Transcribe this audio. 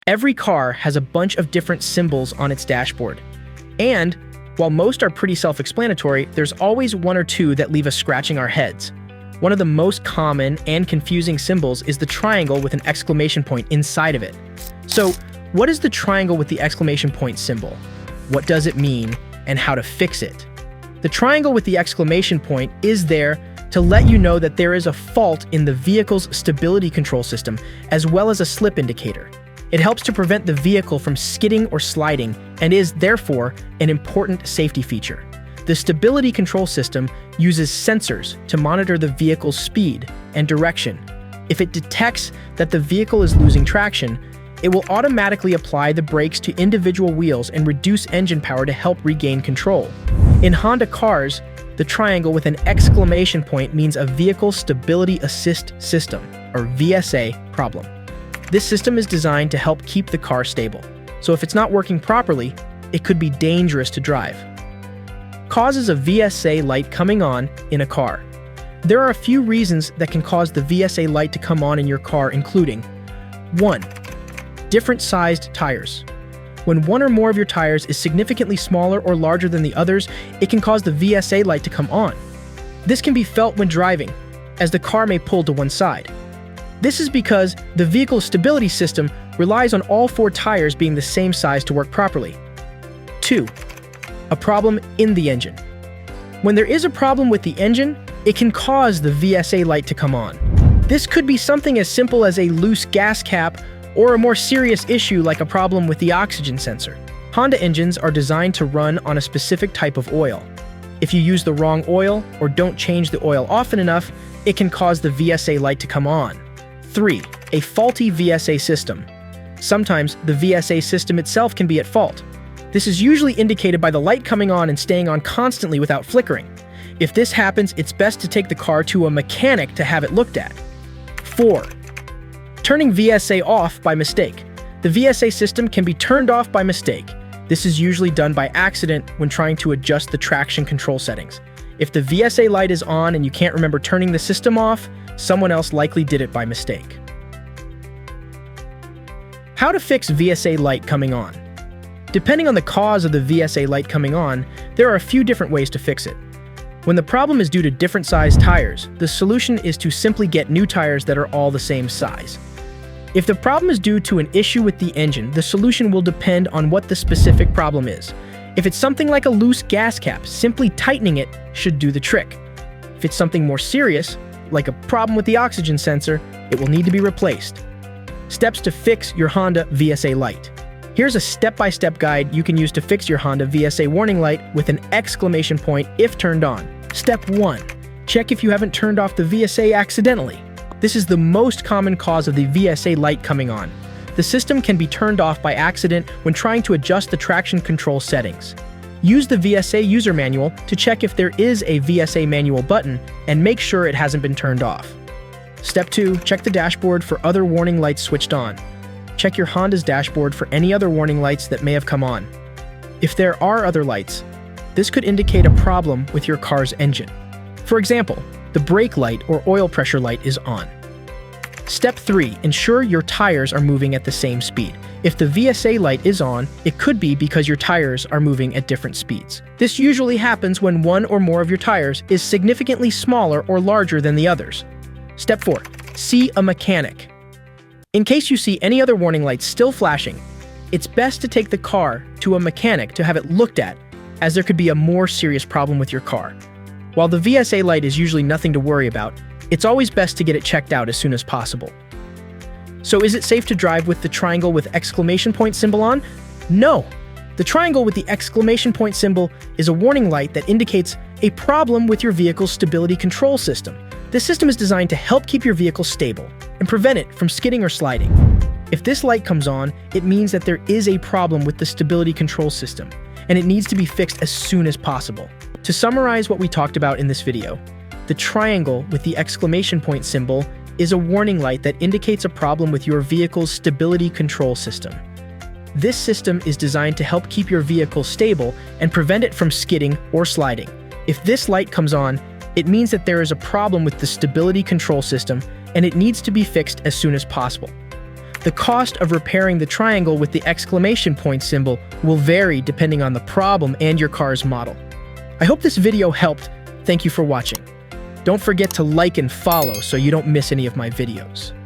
Every car has a bunch of different symbols on its dashboard. And while most are pretty self-explanatory, there's always one or two that leave us scratching our heads. One of the most common and confusing symbols is the triangle with an exclamation point inside of it. So, what is the triangle with the exclamation point symbol? What does it mean, and how to fix it? The triangle with the exclamation point is there to let you know that there is a fault in the vehicle's stability control system, as well as a slip indicator. It helps to prevent the vehicle from skidding or sliding and is, therefore, an important safety feature. The stability control system uses sensors to monitor the vehicle's speed and direction. If it detects that the vehicle is losing traction, it will automatically apply the brakes to individual wheels and reduce engine power to help regain control. In Honda cars, the triangle with an exclamation point means a Vehicle Stability Assist System, or VSA, problem. This system is designed to help keep the car stable, so if it's not working properly, it could be dangerous to drive. Causes of VSA light coming on in a car. There are a few reasons that can cause the VSA light to come on in your car, including 1. Different sized tires. When one or more of your tires is significantly smaller or larger than the others, it can cause the VSA light to come on. This can be felt when driving, as the car may pull to one side. This is because the vehicle stability system relies on all 4 tires being the same size to work properly. 2. A problem in the engine. When there is a problem with the engine, it can cause the VSA light to come on. This could be something as simple as a loose gas cap or a more serious issue like a problem with the oxygen sensor. Honda engines are designed to run on a specific type of oil. If you use the wrong oil or don't change the oil often enough, it can cause the VSA light to come on. 3. A faulty VSA system. Sometimes the VSA system itself can be at fault. This is usually indicated by the light coming on and staying on constantly without flickering. If this happens, it's best to take the car to a mechanic to have it looked at. 4. Turning VSA off by mistake. The VSA system can be turned off by mistake. This is usually done by accident when trying to adjust the traction control settings. If the VSA light is on and you can't remember turning the system off, someone else likely did it by mistake. How to fix VSA light coming on. Depending on the cause of the VSA light coming on, there are a few different ways to fix it. When the problem is due to different sized tires, the solution is to simply get new tires that are all the same size. If the problem is due to an issue with the engine, the solution will depend on what the specific problem is. If it's something like a loose gas cap, simply tightening it should do the trick. If it's something more serious, like a problem with the oxygen sensor, it will need to be replaced. Steps to fix your Honda VSA light. Here's a step-by-step guide you can use to fix your Honda VSA warning light with an exclamation point if turned on. Step 1. Check if you haven't turned off the VSA accidentally. This is the most common cause of the VSA light coming on. The system can be turned off by accident when trying to adjust the traction control settings. Use the VSA user manual to check if there is a VSA manual button and make sure it hasn't been turned off. Step 2. Check the dashboard for other warning lights switched on. Check your Honda's dashboard for any other warning lights that may have come on. If there are other lights, this could indicate a problem with your car's engine. For example, the brake light or oil pressure light is on. Step 3. Ensure your tires are moving at the same speed. If the VSA light is on, it could be because your tires are moving at different speeds. This usually happens when one or more of your tires is significantly smaller or larger than the others. Step 4. See a mechanic. In case you see any other warning lights still flashing, it's best to take the car to a mechanic to have it looked at, as there could be a more serious problem with your car. While the VSA light is usually nothing to worry about, it's always best to get it checked out as soon as possible. So is it safe to drive with the triangle with exclamation point symbol on? No! The triangle with the exclamation point symbol is a warning light that indicates a problem with your vehicle's stability control system. This system is designed to help keep your vehicle stable and prevent it from skidding or sliding. If this light comes on, it means that there is a problem with the stability control system, and it needs to be fixed as soon as possible. To summarize what we talked about in this video, the triangle with the exclamation point symbol is a warning light that indicates a problem with your vehicle's stability control system. This system is designed to help keep your vehicle stable and prevent it from skidding or sliding. If this light comes on, it means that there is a problem with the stability control system and it needs to be fixed as soon as possible. The cost of repairing the triangle with the exclamation point symbol will vary depending on the problem and your car's model. I hope this video helped. Thank you for watching. Don't forget to like and follow so you don't miss any of my videos.